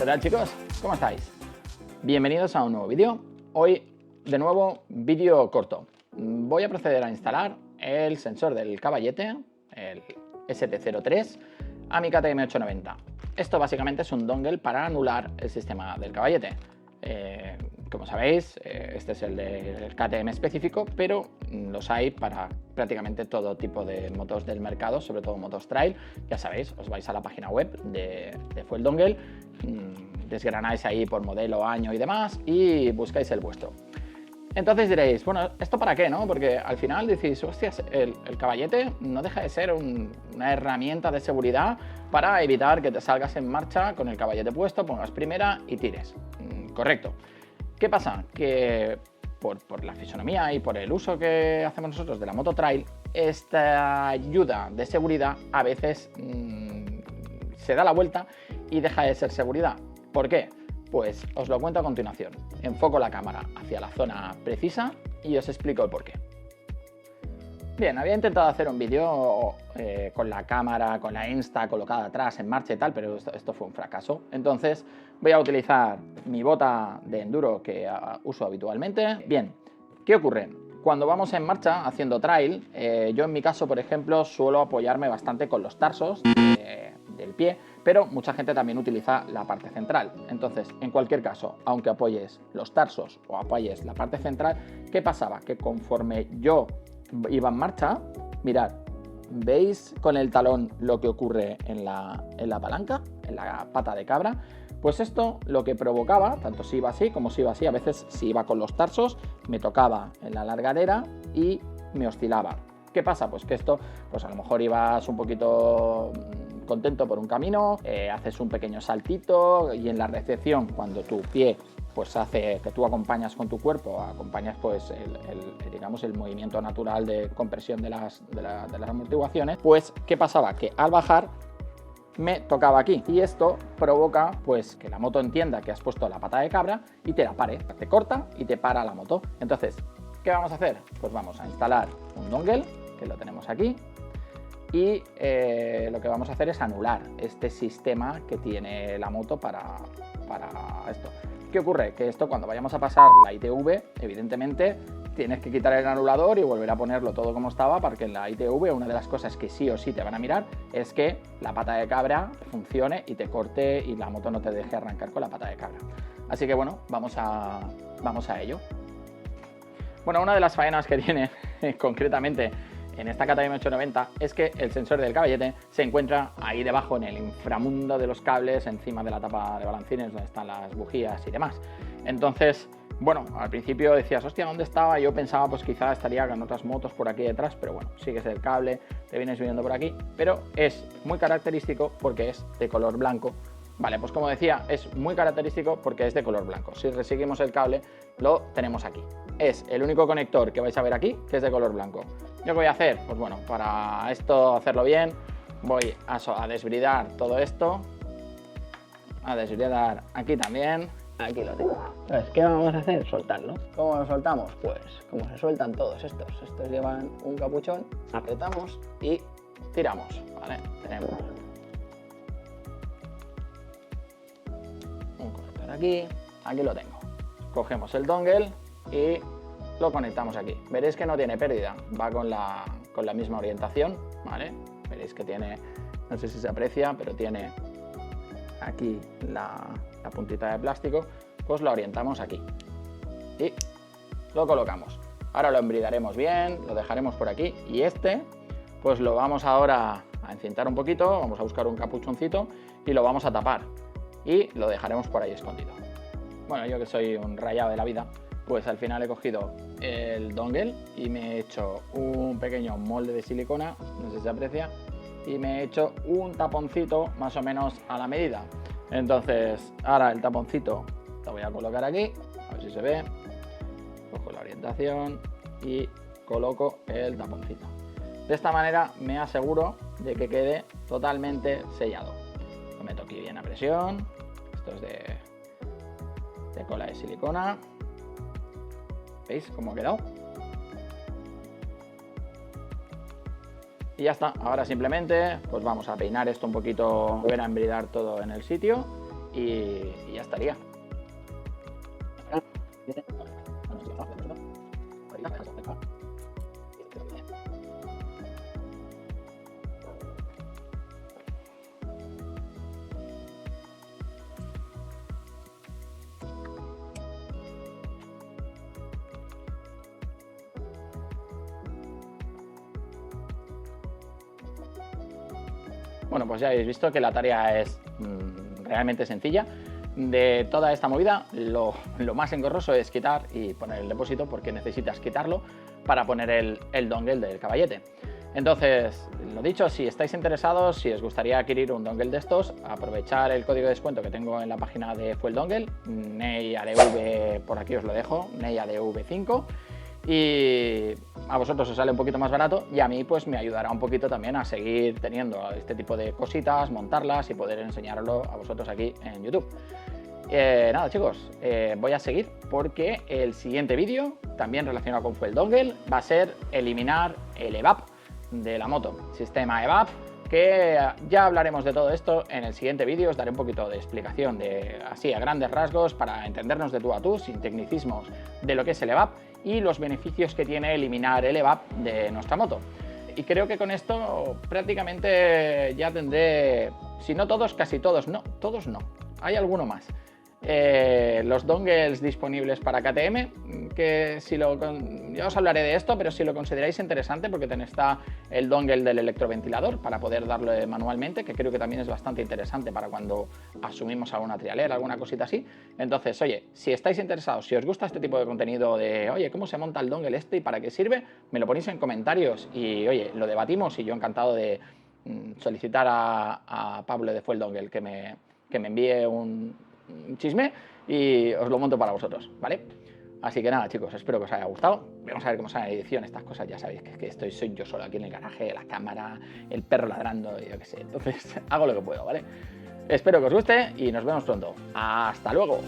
tal, chicos? ¿Cómo estáis? Bienvenidos a un nuevo vídeo. Hoy, de nuevo, vídeo corto. Voy a proceder a instalar el sensor del caballete, el ST03, a mi KTM890. Esto básicamente es un dongle para anular el sistema del caballete. Como sabéis, este es el del KTM específico, pero los hay para prácticamente todo tipo de motos del mercado, sobre todo motos trail. Ya sabéis, os vais a la página web de Fuel Dongle, desgranáis ahí por modelo, año y demás y buscáis el vuestro. Entonces diréis, bueno, ¿esto para qué, no? Porque al final decís, hostias, el caballete no deja de ser una herramienta de seguridad para evitar que te salgas en marcha con el caballete puesto, pongas primera y tires. Correcto. ¿Qué pasa? Que por la fisonomía y por el uso que hacemos nosotros de la moto trail, esta ayuda de seguridad a veces se da la vuelta y deja de ser seguridad. ¿Por qué? Pues os lo cuento a continuación. Enfoco la cámara hacia la zona precisa y os explico el porqué. Bien, había intentado hacer un vídeo con la cámara, con la Insta colocada atrás en marcha y tal, pero esto fue un fracaso. Entonces voy a utilizar mi bota de enduro que uso habitualmente. Bien, ¿qué ocurre? Cuando vamos en marcha haciendo trail, yo en mi caso, por ejemplo, suelo apoyarme bastante con los tarsos del pie, pero mucha gente también utiliza la parte central. Entonces, en cualquier caso, aunque apoyes los tarsos o apoyes la parte central, ¿qué pasaba? Que conforme yo iba en marcha, mirad, ¿veis con el talón lo que ocurre en la palanca, en la pata de cabra? Pues esto lo que provocaba, tanto si iba así como si iba así, a veces si iba con los tarsos, me tocaba en la largadera y me oscilaba. ¿Qué pasa? Pues que esto, pues a lo mejor ibas un poquito contento por un camino, haces un pequeño saltito y en la recepción, cuando tu pie pues hace que tú acompañas con tu cuerpo, acompañas pues digamos el movimiento natural de compresión de las amortiguaciones, pues ¿qué pasaba? Que al bajar me tocaba aquí y esto provoca pues que la moto entienda que has puesto la pata de cabra y te la pare, te corta y te para la moto. Entonces, ¿qué vamos a hacer? Pues vamos a instalar un dongle, que lo tenemos aquí, y lo que vamos a hacer es anular este sistema que tiene la moto para esto. ¿Qué ocurre? Que esto, cuando vayamos a pasar la ITV, evidentemente tienes que quitar el anulador y volver a ponerlo todo como estaba, para que en la ITV una de las cosas que sí o sí te van a mirar es que la pata de cabra funcione y te corte y la moto no te deje arrancar con la pata de cabra. Así que bueno, vamos a ello. Bueno, una de las faenas que tiene concretamente en esta KTM890 es que el sensor del caballete se encuentra ahí debajo en el inframundo de los cables, encima de la tapa de balancines donde están las bujías y demás. Entonces, bueno, al principio decías, hostia, ¿dónde estaba? Yo pensaba pues quizá estaría con otras motos por aquí detrás, pero bueno, sigues el cable, te vienes viendo por aquí, pero es muy característico porque es de color blanco. Vale, pues como decía, es muy característico porque es de color blanco. Si seguimos el cable, lo tenemos aquí. Es el único conector que vais a ver aquí que es de color blanco. ¿Yo qué voy a hacer? Pues bueno, para esto hacerlo bien, voy a desbridar todo esto. A desbridar aquí también. Aquí lo tengo. Entonces, ¿qué vamos a hacer? Soltarlo. ¿Cómo lo soltamos? Pues como se sueltan todos estos. Estos llevan un capuchón, apretamos y tiramos. ¿Vale? Tenemos un conector aquí lo tengo. Cogemos el dongle y lo conectamos aquí. Veréis que no tiene pérdida, va con la misma orientación, ¿vale? Veréis que tiene, no sé si se aprecia, pero tiene aquí la puntita de plástico, pues lo orientamos aquí y lo colocamos. Ahora lo embridaremos bien, lo dejaremos por aquí y pues lo vamos ahora a encintar un poquito, vamos a buscar un capuchoncito y lo vamos a tapar y lo dejaremos por ahí escondido. Bueno, yo que soy un rayado de la vida, pues al final he cogido el dongle y me he hecho un pequeño molde de silicona, no sé si se aprecia, y me he hecho un taponcito más o menos a la medida. Entonces ahora el taponcito lo voy a colocar aquí, a ver si se ve, cojo la orientación y coloco el taponcito. De esta manera me aseguro de que quede totalmente sellado. Lo meto aquí bien a presión, esto es de cola de silicona. ¿Veis cómo ha quedado? Y ya está. Ahora simplemente pues vamos a peinar esto un poquito, volver a embridar todo en el sitio y ya estaría. Bueno, pues ya habéis visto que la tarea es realmente sencilla. De toda esta movida, lo más engorroso es quitar y poner el depósito, porque necesitas quitarlo para poner el dongle del caballete. Entonces, lo dicho, si estáis interesados, si os gustaría adquirir un dongle de estos, aprovechar el código de descuento que tengo en la página de Fueldongle, NEYADV, por aquí os lo dejo, NEYADV5, y a vosotros os sale un poquito más barato y a mí pues me ayudará un poquito también a seguir teniendo este tipo de cositas, montarlas y poder enseñarlo a vosotros aquí en YouTube. Nada chicos, voy a seguir porque el siguiente vídeo, también relacionado con Fueldongle, va a ser eliminar el EVAP de la moto, sistema EVAP, que ya hablaremos de todo esto en el siguiente vídeo. Os daré un poquito de explicación así a grandes rasgos para entendernos de tú a tú, sin tecnicismos, de lo que es el EVAP y los beneficios que tiene eliminar el EVAP de nuestra moto. Y creo que con esto prácticamente ya tendré, si no todos, casi todos no, hay alguno más. Los dongles disponibles para KTM, que ya os hablaré de esto, pero si lo consideráis interesante, porque está el dongle del electroventilador para poder darlo manualmente, que creo que también es bastante interesante para cuando asumimos alguna trialera, alguna cosita así. Entonces, oye, si estáis interesados, si os gusta este tipo de contenido de, oye, ¿cómo se monta el dongle este y para qué sirve? Me lo ponéis en comentarios y, oye, lo debatimos y yo encantado de solicitar a Pablo de Fueldongle que me envíe un chisme y os lo monto para vosotros, ¿vale? Así que nada chicos, espero que os haya gustado. Vamos a ver cómo sale la edición, estas cosas ya sabéis que soy yo solo aquí en el garaje, la cámara, el perro ladrando, yo qué sé, entonces hago lo que puedo, ¿vale? Espero que os guste y nos vemos pronto. ¡Hasta luego!